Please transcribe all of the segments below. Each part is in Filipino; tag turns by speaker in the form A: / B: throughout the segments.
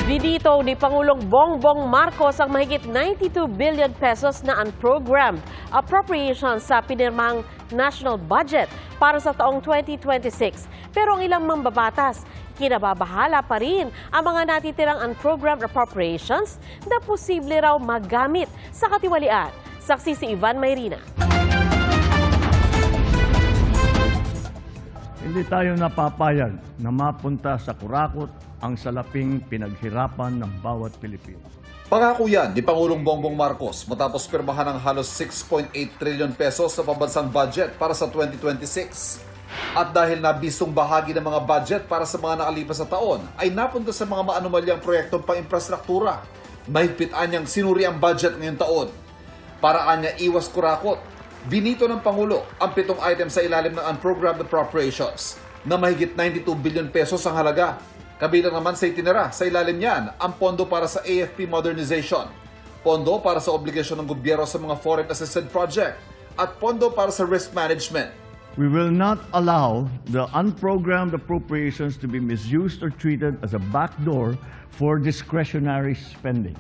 A: Binito ni Pangulong Bongbong Marcos ang mahigit 92 billion pesos na unprogrammed appropriations sa pinirmang national budget para sa taong 2026. Pero ang ilang mambabatas, kinababahala pa rin ang mga natitirang unprogrammed appropriations na posible raw magamit sa katiwalian. Saksi si Ivan Mayrina.
B: Hindi tayo napapayag na mapunta sa kurakot ang salaping pinaghirapan ng bawat Pilipino.
C: Pangako yan ni Pangulong Bongbong Marcos matapos pirmahan ng halos 6.8 trillion pesos sa pambansang budget para sa 2026. At dahil nabisong bahagi ng mga budget para sa mga nakalipas na taon ay napunta sa mga maanumalyang proyektong pang-infrastruktura. Mahigpitan niyang sinuri ang budget ngayong taon. Paraan niya iwas kurakot. Binito ng Pangulo ang 7 items sa ilalim ng unprogrammed appropriations na mahigit 92 billion pesos ang halaga. Kabilang naman sa itinera sa ilalim niyan ang pondo para sa AFP modernization, pondo para sa obligasyon ng gobyerno sa mga foreign assisted project, at pondo para sa risk management.
B: We will not allow the unprogrammed appropriations to be misused or treated as a backdoor for discretionary spending.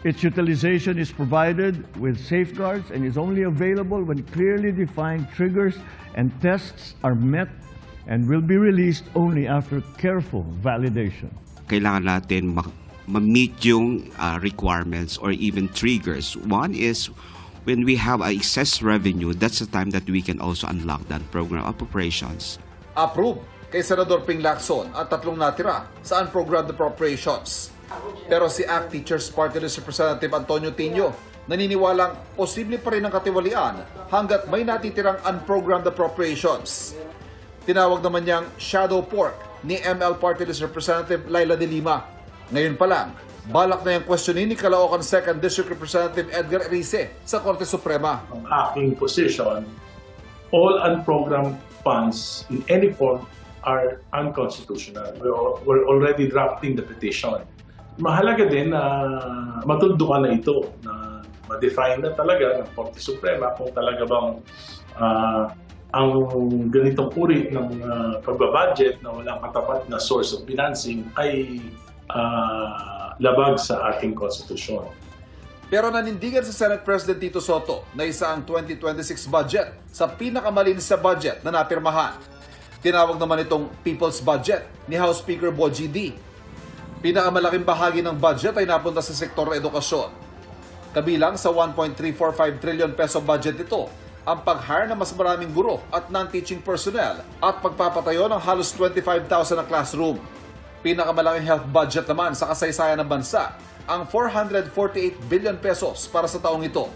B: Its utilization is provided with safeguards and is only available when clearly defined triggers and tests are met and will be released only after careful validation.
D: Kailangan natin ma-meet yung requirements or even triggers. One is when we have excess revenue, that's the time that we can also unlock that program appropriations.
C: Approve kay Senador Ping Lacson at 3 natira sa unprogrammed appropriations. Pero si ACT Teachers Party List Representative Antonio Tino naniniwalang posible pa rin ang katiwalian hanggat may natitirang unprogrammed appropriations. Tinawag naman niyang shadow pork ni ML Party List Representative Laila de Lima. Ngayon pa lang, balak na yung questionin ni Caloocan 2nd District Representative Edgar Erice sa Korte Suprema.
E: Ang aking position, all unprogrammed funds in any form are unconstitutional. We're already drafting the petition. Mahalaga din na matuldukan na ito, na ma-define na talaga ng Korte Suprema kung talaga bang ang ganitong uri ng pagbabudget na walang katapat na source of financing ay labag sa ating konstitusyon.
C: Pero nanindigan sa Senate President Tito Soto na isa ang 2026 budget sa pinakamalinis sa budget na napirmahan. Tinawag naman itong People's Budget ni House Speaker Bogie D. Pinakamalaking bahagi ng budget ay napunta sa sektor ng edukasyon. Kabilang sa 1.345 trillion peso budget ito, ang pag-hire ng mas maraming guro at non-teaching personnel at pagpapatayo ng halos 25,000 na classroom. Pinakamalaking health budget naman sa kasaysayan ng bansa, ang 448 billion pesos para sa taong ito.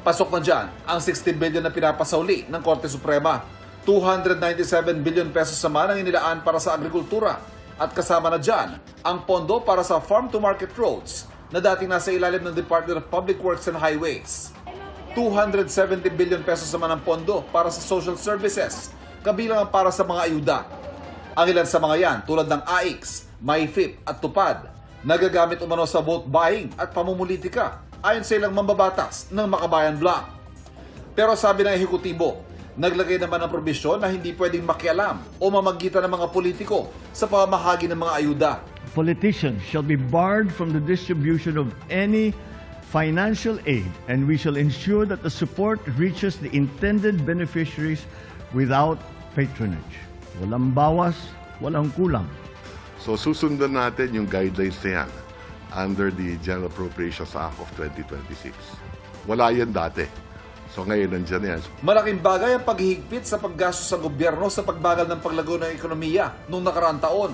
C: Pasok na dyan ang 60 billion na pinapasauli ng Korte Suprema. 297 billion pesos naman ang inilaan para sa agrikultura. At kasama na dyan ang pondo para sa farm-to-market roads na dating nasa ilalim ng Department of Public Works and Highways. 270 billion pesos naman ang pondo para sa social services, kabilang ang para sa mga ayuda. Ang ilan sa mga yan tulad ng AIX, MyFIP at Tupad, nagagamit umano sa vote buying at pamumulitika ayon sa ilang mambabatas ng Makabayan Bloc. Pero sabi ng ehekutibo, naglagay naman ng probisyon na hindi pwedeng makialam o mamagitan ng mga politiko sa pamamahagi ng mga ayuda.
B: Politicians shall be barred from the distribution of any financial aid, and we shall ensure that the support reaches the intended beneficiaries without patronage. Walang bawas, walang kulang.
F: So susundan natin yung guidelines na yan under the General Appropriations Act of 2026. Wala yan dati. So ngayon nandiyan yan.
C: Malaking bagay ang paghihigpit sa paggastos ng gobyerno sa pagbagal ng paglago ng ekonomiya noong nakaraang taon.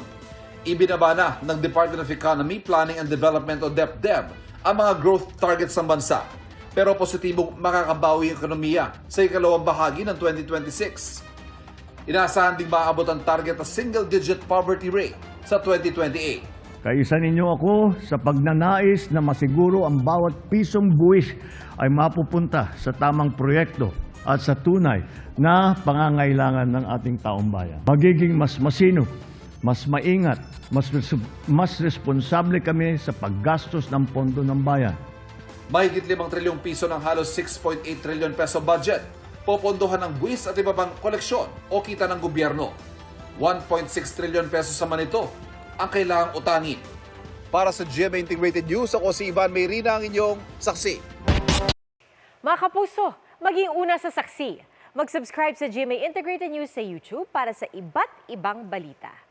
C: Ibinaba na ng Department of Economy, Planning and Development o DepDev ang mga growth targets ng bansa. Pero positibong makakabawi ang ekonomiya sa ikalawang bahagi ng 2026. Inaasahan ding maabot ang target na single-digit poverty rate sa 2028.
B: Kaisa ninyo ako sa pagnanais na masiguro ang bawat pisong buwis ay mapupunta sa tamang proyekto at sa tunay na pangangailangan ng ating taong bayan. Magiging mas masinop, mas maingat, mas responsable kami sa paggastos ng pondo ng bayan.
C: Mahigit 5 trilyong piso ng halos 6.8 trillion peso budget, popondohan ng buwis at iba pang koleksyon o kita ng gobyerno. 1.6 trillion pesos naman ito ang kailangang utangin. Para sa GMA Integrated News, ako si Ivan Mayrina, ang inyong saksi.
G: Mga kapuso, maging una sa saksi. Mag-subscribe sa GMA Integrated News sa YouTube para sa iba't ibang balita.